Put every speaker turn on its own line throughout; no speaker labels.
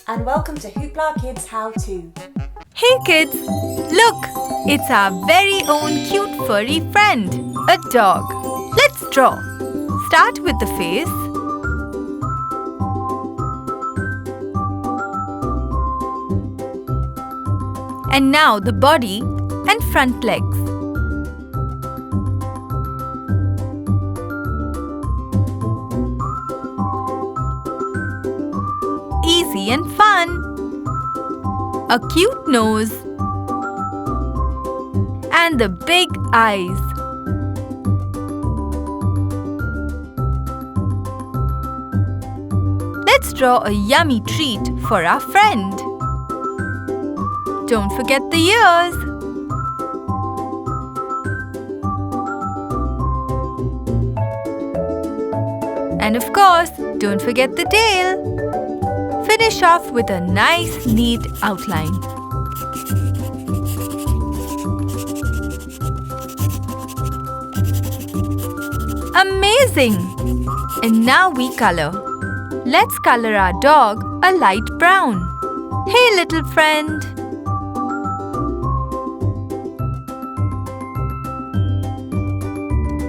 and welcome to HooplaKidz How To.
Hey kids, look! It's our very own cute furry friend, a dog. Let's draw. Start with the face. And now the body and front legs. Easy and fun. A cute nose and the big eyes. Let's draw a yummy treat for our friend. Don't forget the ears. And of course, don't forget the tail. Finish off with a nice, neat outline. Amazing! And now we color. Let's color our dog a light brown. Hey, little friend!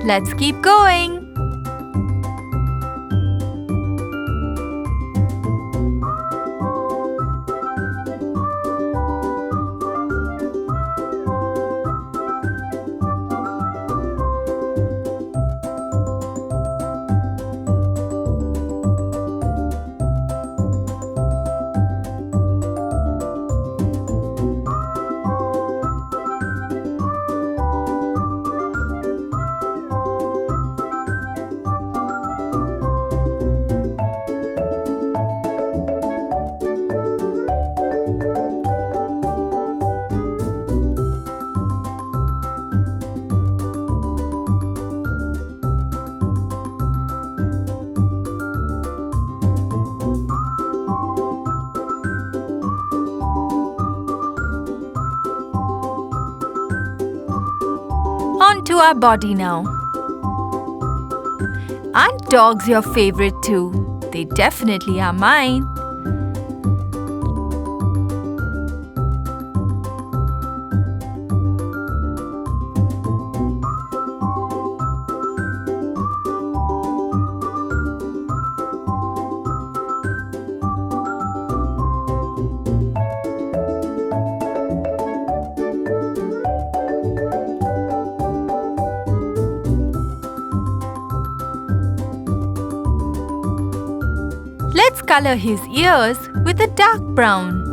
Let's keep going. On to our body now. Aren't dogs your favorite too? They definitely are mine. Let's color his ears with a dark brown.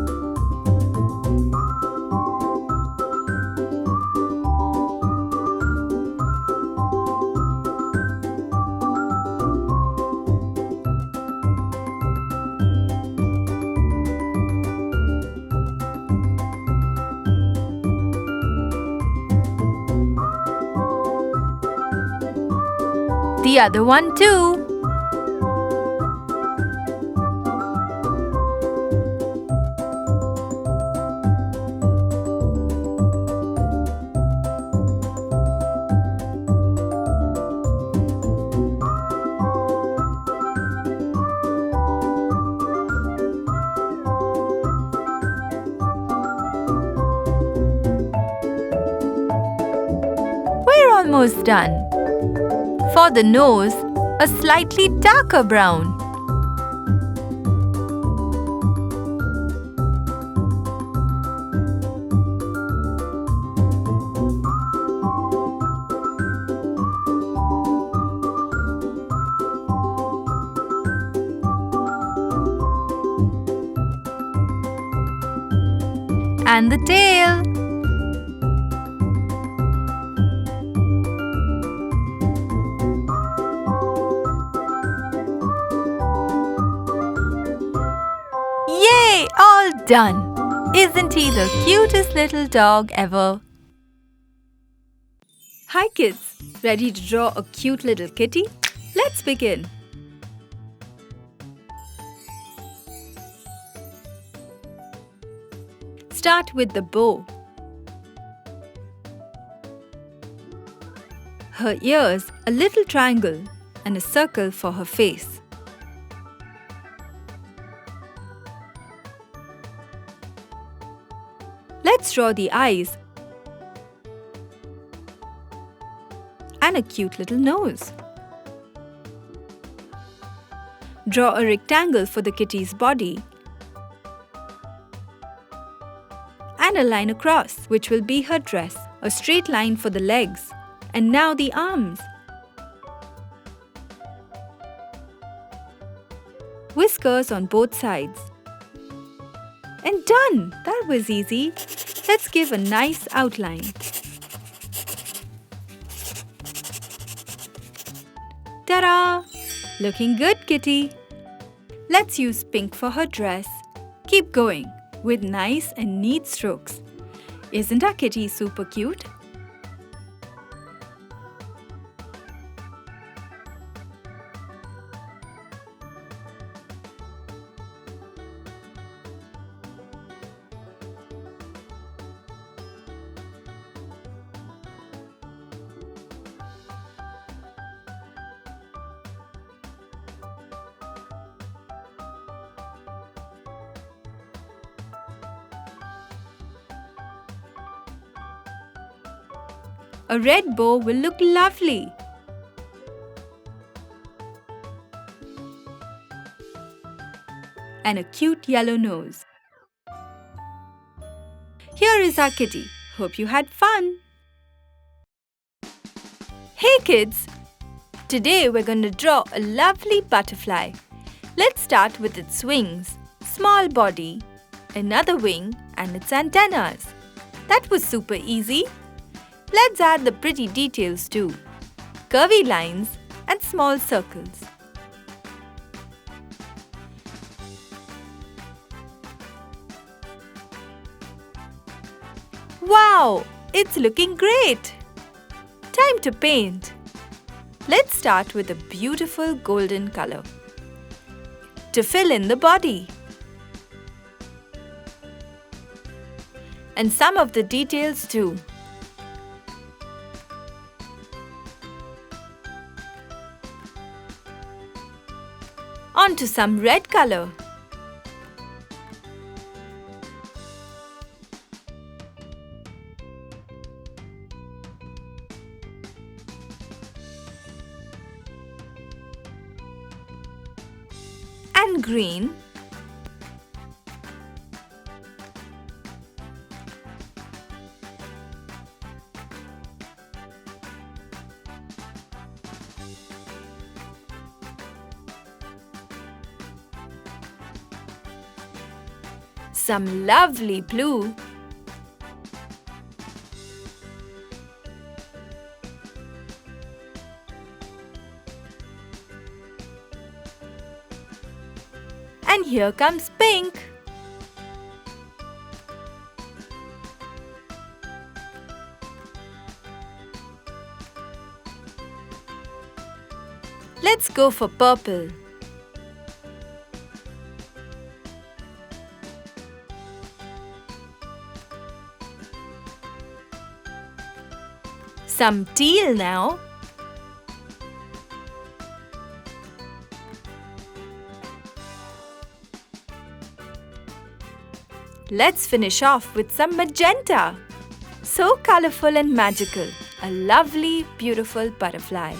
The other one too. We're almost done. For the nose, a slightly darker brown. And the tail. Yay! All done! Isn't he the cutest little dog ever? Hi kids! Ready to draw a cute little kitty? Let's begin! Start with the bow. Her ears, a little triangle and a circle for her face. Let's draw the eyes and a cute little nose. Draw a rectangle for the kitty's body and a line across, which will be her dress. A straight line for the legs. And now the arms. Whiskers on both sides. And done! That was easy. Let's give a nice outline. Ta-da! Looking good, kitty. Let's use pink for her dress. Keep going with nice and neat strokes. Isn't our kitty super cute? A red bow will look lovely. And a cute yellow nose. Here is our kitty. Hope you had fun. Hey kids! Today we're going to draw a lovely butterfly. Let's start with its wings, small body, another wing and its antennas. That was super easy. Let's add the pretty details too. Curvy lines and small circles. Wow! It's looking great! Time to paint. Let's start with a beautiful golden color to fill in the body. And some of the details too. On to some red color. And green. Some lovely blue. And here comes pink. Let's go for purple. Some teal now. Let's finish off with some magenta. So colorful and magical. A lovely, beautiful butterfly.